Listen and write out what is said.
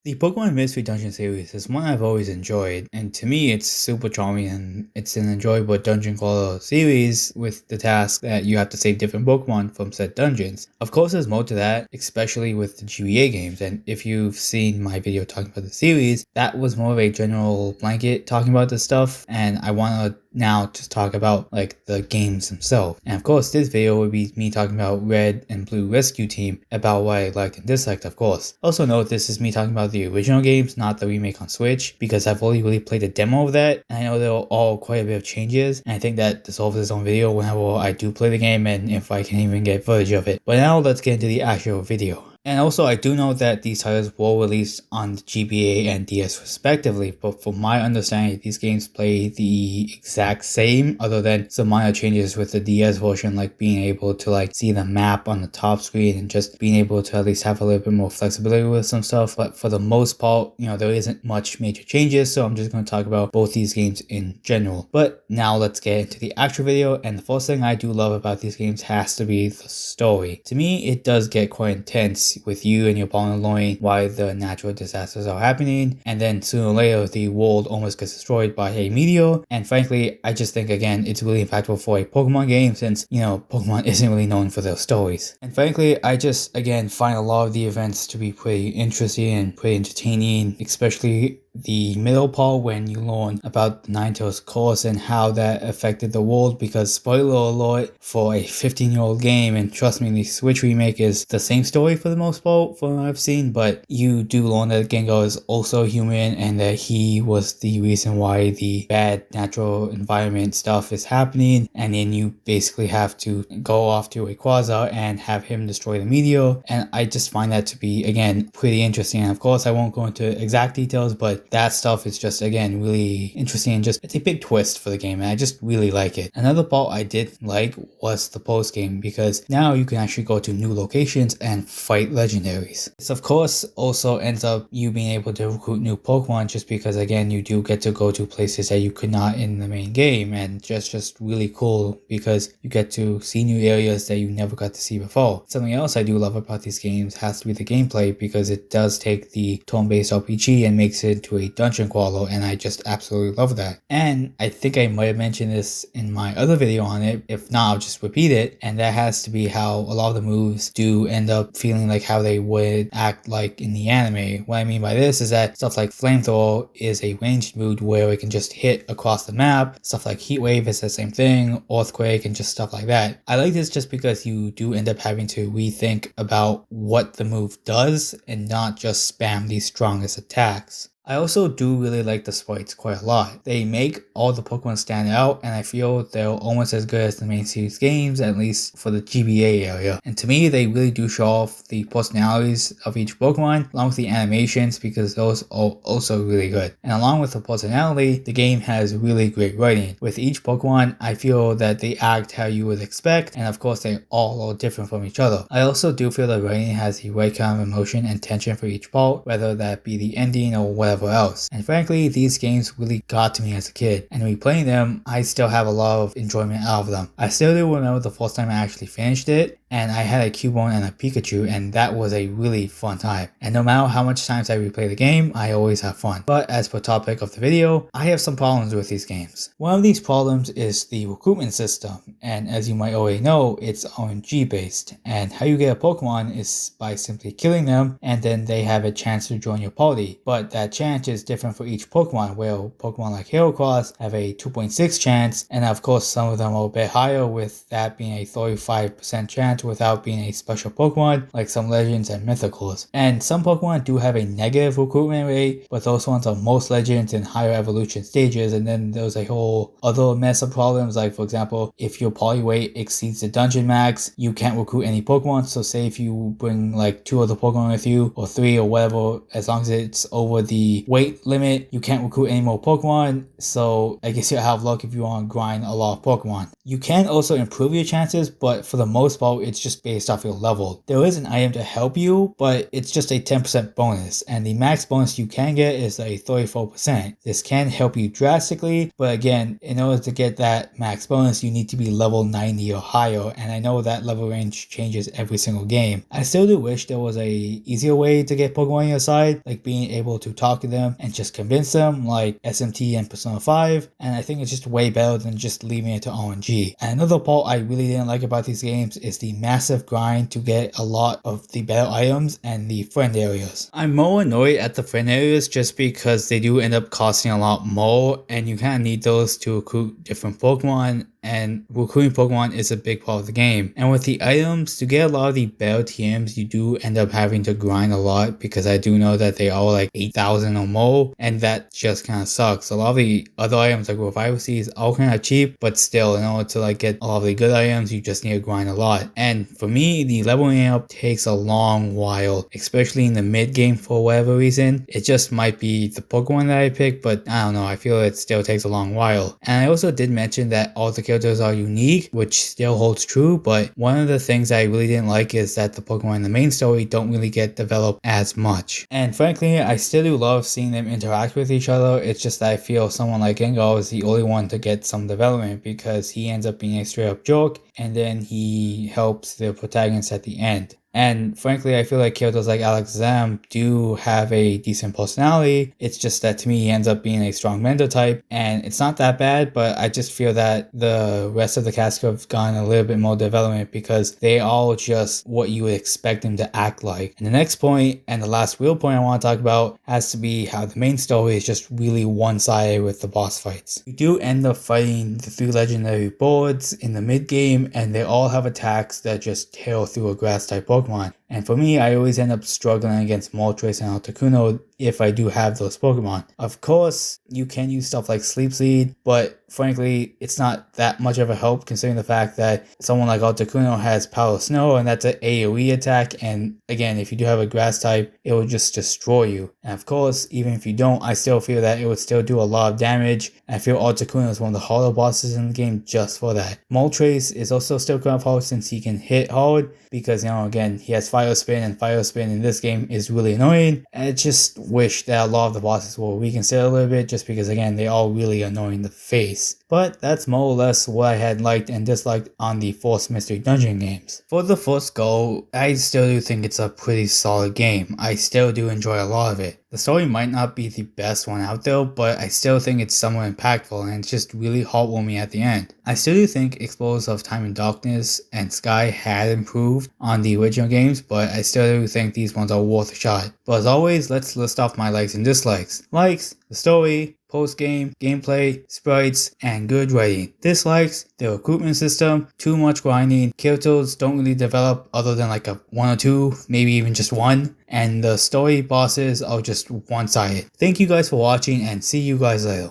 The Pokemon Mystery Dungeon series is one I've always enjoyed, and to me it's super charming and it's an enjoyable dungeon crawler series with the task that you have to save different Pokemon from said dungeons. Of course there's more to that, especially with the GBA games, and if you've seen my video talking about the series, that was more of a general blanket talking about this stuff, and I want to now just talk about like the games themselves. And of course this video would be me talking about Red and Blue Rescue Team, about what I liked and disliked of course. Also note this is me talking about the original games, not the remake on Switch, because I've only really played a demo of that, and I know there are all quite a bit of changes, and I think that deserves its own video whenever I do play the game and if I can even get footage of it. But now let's get into the actual video. And also, I do know that these titles were released on the GBA and DS respectively, but from my understanding, these games play the exact same, other than some minor changes with the DS version, like being able to like see the map on the top screen and just being able to at least have a little bit more flexibility with some stuff. But for the most part, there isn't much major changes, so I'm just going to talk about both these games in general. But now let's get into the actual video, and the first thing I do love about these games has to be the story. To me, it does get quite intense with you and your partner learning why the natural disasters are happening, and then sooner or later the world almost gets destroyed by a meteor. And frankly, I just think again it's really impactful for a Pokemon game, since Pokemon isn't really known for their stories. And frankly, I just again find a lot of the events to be pretty interesting and pretty entertaining, especially the middle part when you learn about the Ninetales curse and how that affected the world, because spoiler alert for a 15-year-old game, and trust me, the Switch remake is the same story for the most part from what I've seen, but you do learn that Gengar is also human and that he was the reason why the bad natural environment stuff is happening, and then you basically have to go off to Rayquaza and have him destroy the meteor. And I just find that to be again pretty interesting, and of course I won't go into exact details, but that stuff is just again really interesting, and just it's a big twist for the game, and I just really like it. Another part I did like was the post game, because now you can actually go to new locations and fight legendaries. This of course also ends up you being able to recruit new Pokemon, just because again you do get to go to places that you could not in the main game, and just really cool because you get to see new areas that you never got to see before. Something else I do love about these games has to be the gameplay, because it does take the turn-based RPG and makes it into a dungeon crawler, and I just absolutely love that. And I think I might have mentioned this in my other video on it, if not I'll just repeat it, and that has to be how a lot of the moves do end up feeling like how they would act like in the anime. What I mean by this is that stuff like Flamethrower is a ranged move where it can just hit across the map. Stuff like Heat Wave is the same thing, Earthquake, and just stuff like that. I like this just because you do end up having to rethink about what the move does and not just spam the strongest attacks. I also do really like the sprites quite a lot. They make all the Pokemon stand out, and I feel they're almost as good as the main series games, at least for the GBA area. And to me, they really do show off the personalities of each Pokemon, along with the animations, because those are also really good. And along with the personality, the game has really great writing. With each Pokemon, I feel that they act how you would expect, and of course they all are different from each other. I also do feel the writing has the right kind of emotion and tension for each part, whether that be the ending or whatever else. And frankly, these games really got to me as a kid, and replaying them, I still have a lot of enjoyment out of them. I still do remember the first time I actually finished it, and I had a Cubone and a Pikachu, and that was a really fun time. And no matter how much times I replay the game, I always have fun. But as per topic of the video, I have some problems with these games. One of these problems is the recruitment system, and as you might already know, it's RNG based, and how you get a Pokemon is by simply killing them, and then they have a chance to join your party. But that chance is different for each Pokemon, where Pokemon like Heracross have a 2.6 chance, and of course some of them are a bit higher, with that being a 35% chance without being a special Pokemon, like some Legends and Mythicals. And some Pokemon do have a negative recruitment rate, but those ones are most Legends in higher evolution stages, and then there's a whole other mess of problems, like for example, if your party weight exceeds the dungeon max, you can't recruit any Pokemon. So say if you bring like 2 other Pokemon with you, or 3 or whatever, as long as it's over the weight limit, you can't recruit any more Pokemon. So I guess you'll have luck if you want to grind a lot of Pokemon. You can also improve your chances, but for the most part, it's just based off your level. There is an item to help you, but it's just a 10% bonus, and the max bonus you can get is a 34%. This can help you drastically, but again, in order to get that max bonus, you need to be level 90 or higher, and I know that level range changes every single game. I still do wish there was a easier way to get Pokemon on your side, like being able to talk to them and just convince them, like SMT and Persona 5, and I think it's just way better than just leaving it to RNG. And another part I really didn't like about these games is the massive grind to get a lot of the better items and the friend areas. I'm more annoyed at the friend areas just because they do end up costing a lot more, and you kind of need those to recruit different Pokemon, and recruiting Pokemon is a big part of the game. And with the items, to get a lot of the better TMs, you do end up having to grind a lot, because I do know that they are like 8,000 or more, and that just kind of sucks. A lot of the other items like Revival Seeds are kind of cheap, but still, in order to like get a lot of the good items, you just need to grind a lot. And for me, the leveling up takes a long while, especially in the mid game for whatever reason. It just might be the Pokemon that I pick, but I don't know, I feel it still takes a long while. And I also did mention that all the characters are unique, which still holds true, but one of the things I really didn't like is that the Pokemon in the main story don't really get developed as much. And frankly, I still do love seeing them interact with each other. It's just that I feel someone like Gengar is the only one to get some development, because he ends up being a straight up joke, and then he helps the protagonist at the end. And frankly, I feel like characters like Alakazam do have a decent personality. It's just that to me, he ends up being a strong mentor type, and it's not that bad, but I just feel that the rest of the cast have gotten a little bit more development, because they all just what you would expect them to act like. And the next point, and the last real point I want to talk about, has to be how the main story is just really one-sided with the boss fights. You do end up fighting the 3 legendary boards in the mid game, and they all have attacks that just tear through a grass type Pokemon. And for me, I always end up struggling against Moltres and Articuno if I do have those Pokemon. Of course, you can use stuff like Sleep Seed, but frankly, it's not that much of a help, considering the fact that someone like Articuno has Power Snow, and that's an AoE attack, and again, if you do have a grass type, it will just destroy you. And of course, even if you don't, I still feel that it would still do a lot of damage. I feel Articuno is one of the harder bosses in the game just for that. Moltres is also still kind of hard since he can hit hard, because, you know, again, he has Fire Spin, and Fire Spin in this game is really annoying. And I just wish that a lot of the bosses were reconsidered a little bit, just because, again, they are really annoying to face. But that's more or less what I had liked and disliked on the Force Mystery Dungeon games. For the first go, I still do think it's a pretty solid game. I still do enjoy a lot of it. The story might not be the best one out there, but I still think it's somewhat impactful, and it's just really heartwarming at the end. I still do think Explorers of Time and Darkness and Sky had improved on the original games, but I still do think these ones are worth a shot. But as always, let's list off my likes and dislikes. Likes: the story, post-game, gameplay, sprites, and good writing. Dislikes: the recruitment system, too much grinding, characters don't really develop other than like a 1 or 2, maybe even just 1, and the story bosses are just one-sided. Thank you guys for watching, and see you guys later.